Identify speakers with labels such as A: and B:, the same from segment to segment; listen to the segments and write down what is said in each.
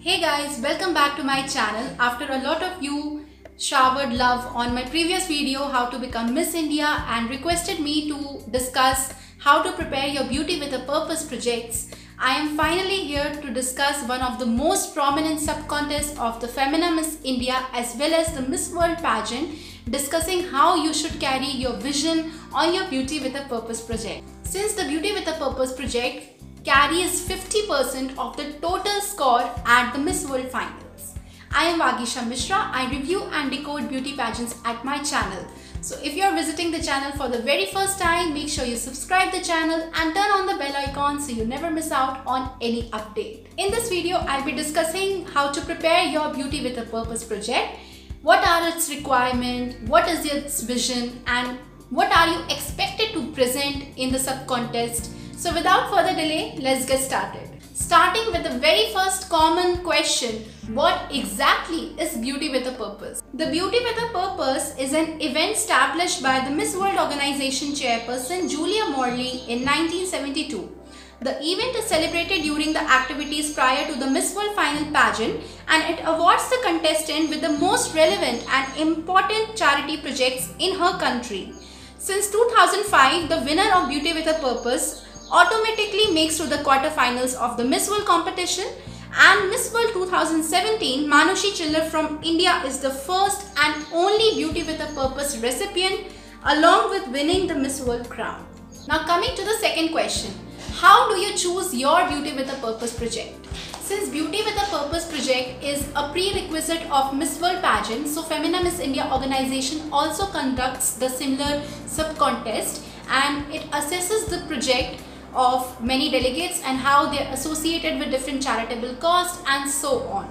A: Hey guys, welcome back to my channel. After a lot of you showered love on my previous video how to become Miss India and requested me to discuss how to prepare your beauty with a purpose projects, I am finally here to discuss one of the most prominent sub-contests of the Femina Miss India as well as the Miss World pageant, discussing how you should carry your vision on your beauty with a purpose project. Since the beauty with a purpose project carries 50% of the total score at the Miss World Finals. I am Vagisha Mishra. I review and decode beauty pageants at my channel. So if you are visiting the channel for the very first time, make sure you subscribe the channel and turn on the bell icon so you never miss out on any update. In this video, I'll be discussing how to prepare your beauty with a purpose project, what are its requirements, what is its vision, and what are you expected to present in the sub-contest. So without further delay, let's get started. Starting with the very first common question, what exactly is Beauty with a Purpose? The Beauty with a Purpose is an event established by the Miss World Organization chairperson Julia Morley in 1972. The event is celebrated during the activities prior to the Miss World Final pageant, and it awards the contestant with the most relevant and important charity projects in her country. Since 2005, the winner of Beauty with a Purpose automatically makes to the quarterfinals of the Miss World competition, and Miss World 2017, Manushi Chillar from India is the first and only Beauty with a Purpose recipient, along with winning the Miss World crown. Now coming to the second question, how do you choose your Beauty with a Purpose project? Since Beauty with a Purpose project is a prerequisite of Miss World pageant, so Femina Miss India organization also conducts the similar sub-contest, and it assesses the project of many delegates and how they are associated with different charitable causes and so on.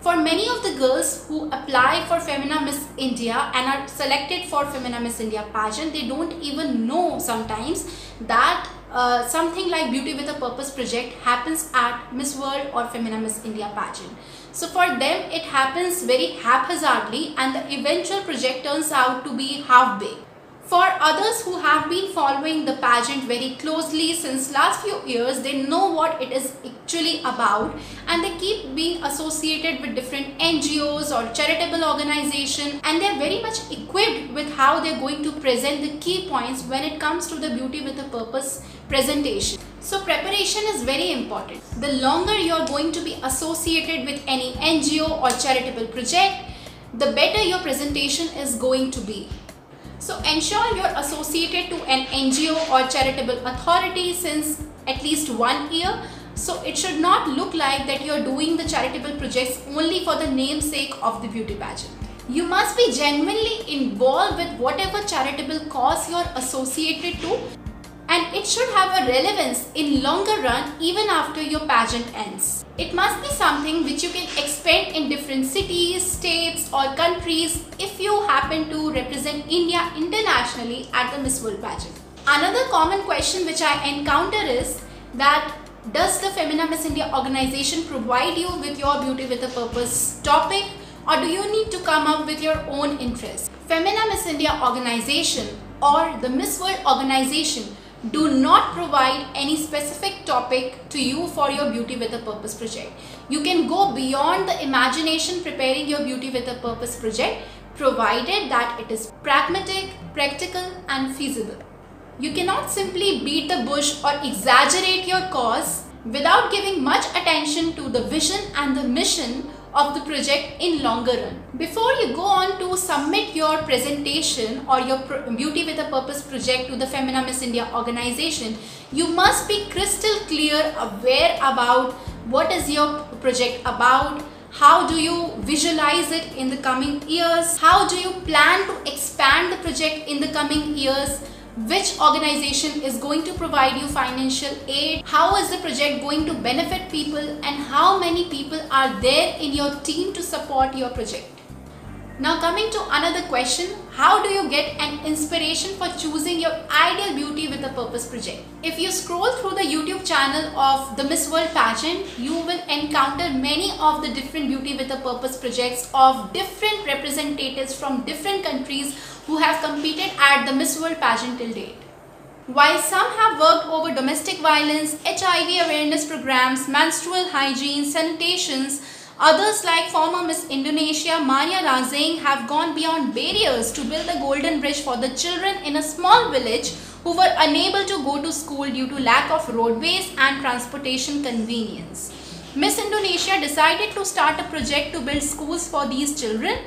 A: For many of the girls who apply for Femina Miss India and are selected for Femina Miss India pageant, they don't even know sometimes that something like Beauty with a Purpose project happens at Miss World or Femina Miss India pageant. So for them it happens very haphazardly and the eventual project turns out to be half-baked. For others who have been following the pageant very closely since last few years, they know what it is actually about and they keep being associated with different NGOs or charitable organizations, and they are very much equipped with how they are going to present the key points when it comes to the Beauty with a Purpose presentation. So preparation is very important. The longer you are going to be associated with any NGO or charitable project, the better your presentation is going to be. So ensure you're associated to an NGO or charitable authority since at least 1 year. So it should not look like that you're doing the charitable projects only for the namesake of the beauty pageant. You must be genuinely involved with whatever charitable cause you're associated to, and it should have a relevance in longer run even after your pageant ends. It must be something which you can expend in different cities, states or countries if you happen to represent India internationally at the Miss World pageant. Another common question which I encounter is that does the Femina Miss India organization provide you with your Beauty with a Purpose topic, or do you need to come up with your own interest? Femina Miss India organization or the Miss World organization do not provide any specific topic to you for your Beauty with a Purpose project. You can go beyond the imagination preparing your Beauty with a Purpose project, provided that it is pragmatic, practical and feasible. You cannot simply beat the bush or exaggerate your cause without giving much attention to the vision and the mission of the project in longer run. Before you go on to submit your presentation or your Beauty with a Purpose project to the Femina Miss India organization, you must be crystal clear, aware about what is your project about, how do you visualize it in the coming years, how do you plan to expand the project in the coming years, which organization is going to provide you financial aid, how is the project going to benefit people, and how many people are there in your team to support your project. Now coming to another question, how do you get an inspiration for choosing your ideal Beauty with a Purpose project? If you scroll through the YouTube channel of the Miss World pageant, you will encounter many of the different Beauty with a Purpose projects of different representatives from different countries who have competed at the Miss World pageant till date. While some have worked over domestic violence, HIV awareness programs, menstrual hygiene, sanitations, others like former Miss Indonesia Maria Razeng have gone beyond barriers to build a golden bridge for the children in a small village who were unable to go to school due to lack of roadways and transportation convenience. Miss Indonesia decided to start a project to build schools for these children,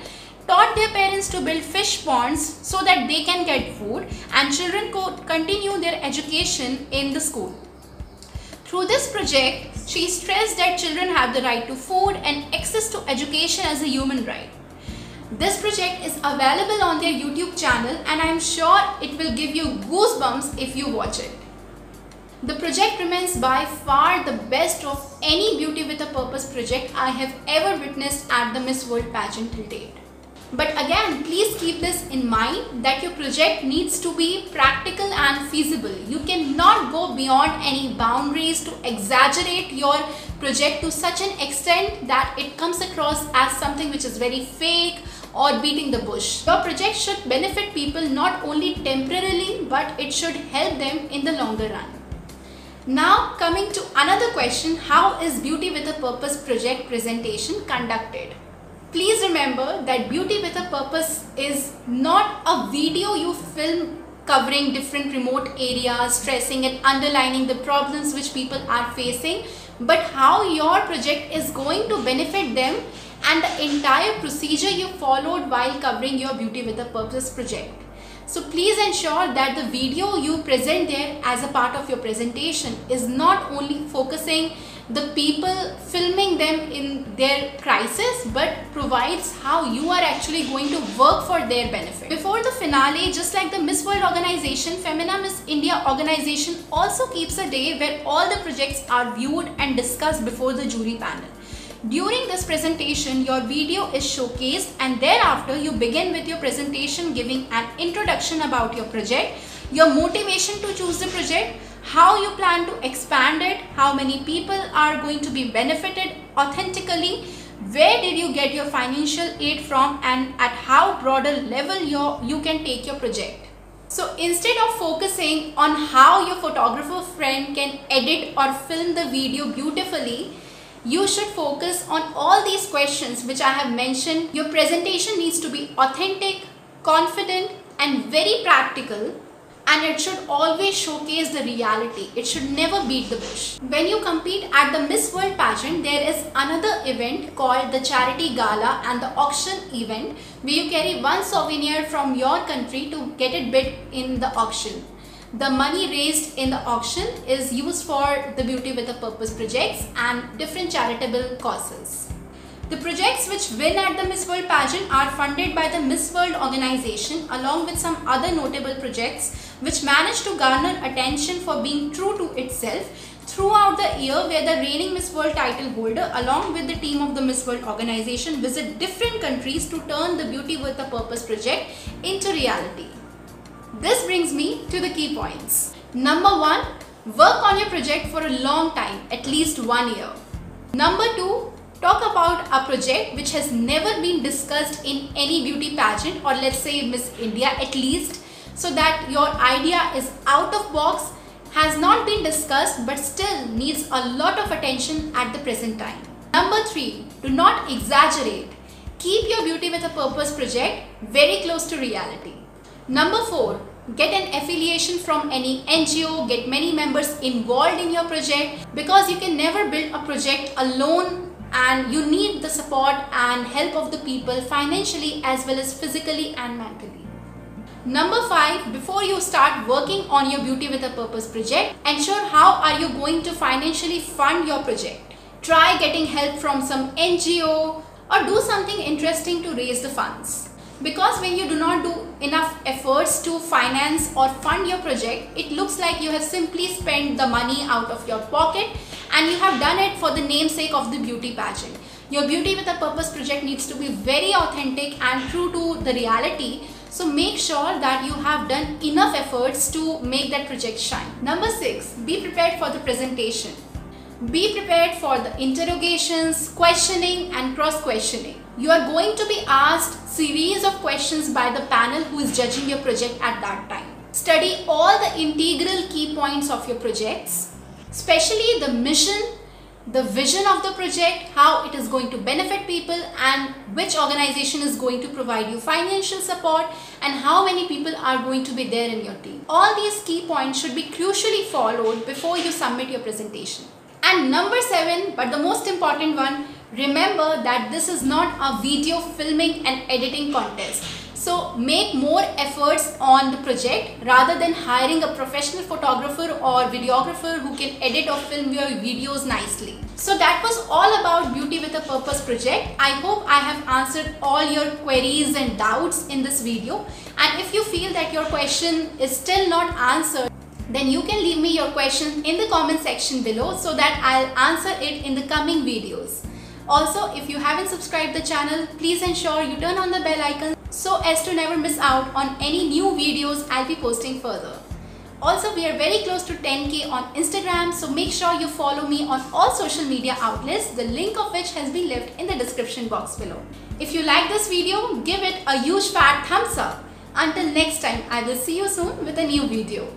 A: taught their parents to build fish ponds so that they can get food and children could continue their education in the school. Through this project, she stressed that children have the right to food and access to education as a human right. This project is available on their YouTube channel and I am sure it will give you goosebumps if you watch it. The project remains by far the best of any Beauty with a Purpose project I have ever witnessed at the Miss World pageant till date. But again, please keep this in mind that your project needs to be practical and feasible. You cannot go beyond any boundaries to exaggerate your project to such an extent that it comes across as something which is very fake or beating the bush. Your project should benefit people not only temporarily, but it should help them in the longer run. Now coming to another question, how is Beauty with a Purpose project presentation conducted? Please remember that Beauty with a Purpose is not a video you film covering different remote areas, stressing and underlining the problems which people are facing, but how your project is going to benefit them and the entire procedure you followed while covering your Beauty with a Purpose project. So please ensure that the video you present there as a part of your presentation is not only focusing the people filming them in their crisis, but provides how you are actually going to work for their benefit. Before the finale, just like the Miss World organization, Femina Miss India organization also keeps a day where all the projects are viewed and discussed before the jury panel. During this presentation, your video is showcased and thereafter you begin with your presentation giving an introduction about your project, your motivation to choose the project, how you plan to expand it, how many people are going to be benefited authentically, where did you get your financial aid from, and at how broader level you can take your project. So instead of focusing on how your photographer friend can edit or film the video beautifully, you should focus on all these questions which I have mentioned. Your presentation needs to be authentic, confident and very practical, and it should always showcase the reality. It should never beat the bush. When you compete at the Miss World pageant, there is another event called the Charity Gala and the auction event where you carry one souvenir from your country to get it bid in the auction. The money raised in the auction is used for the Beauty with a Purpose projects and different charitable causes. The projects which win at the Miss World pageant are funded by the Miss World organization along with some other notable projects which manage to garner attention for being true to itself throughout the year, where the reigning Miss World title holder along with the team of the Miss World organization visit different countries to turn the Beauty with a Purpose project into reality. This brings me to the key points. Number 1, work on your project for a long time, at least 1 year. Number 2, talk about a project which has never been discussed in any beauty pageant, or let's say Miss India at least, so that your idea is out of box, has not been discussed but still needs a lot of attention at the present time. Number 3, do not exaggerate. Keep your Beauty with a Purpose project very close to reality. Number 4, get an affiliation from any NGO, get many members involved in your project, because you can never build a project alone and you need the support and help of the people financially as well as physically and mentally. Number 5, before you start working on your Beauty with a Purpose project, ensure how are you going to financially fund your project. Try getting help from some NGO or do something interesting to raise the funds. Because when you do not do enough efforts to finance or fund your project, it looks like you have simply spent the money out of your pocket and you have done it for the namesake of the beauty pageant. Your Beauty with a Purpose project needs to be very authentic and true to the reality. So make sure that you have done enough efforts to make that project shine. Number 6, be prepared for the presentation. Be prepared for the interrogations, questioning and cross-questioning. You are going to be asked series of questions by the panel who is judging your project at that time. Study all the integral key points of your projects, especially the mission, the vision of the project, how it is going to benefit people, and which organization is going to provide you financial support, and how many people are going to be there in your team. All these key points should be crucially followed before you submit your presentation. And number 7, but the most important one, remember that this is not a video filming and editing contest. So make more efforts on the project rather than hiring a professional photographer or videographer who can edit or film your videos nicely. So that was all about Beauty with a Purpose project. I hope I have answered all your queries and doubts in this video. And if you feel that your question is still not answered, then you can leave me your question in the comment section below so that I'll answer it in the coming videos. Also, if you haven't subscribed the channel, please ensure you turn on the bell icon so as to never miss out on any new videos I'll be posting further. Also, we are very close to 10K on Instagram, so make sure you follow me on all social media outlets, the link of which has been left in the description box below. If you like this video, give it a huge fat thumbs up. Until next time, I will see you soon with a new video.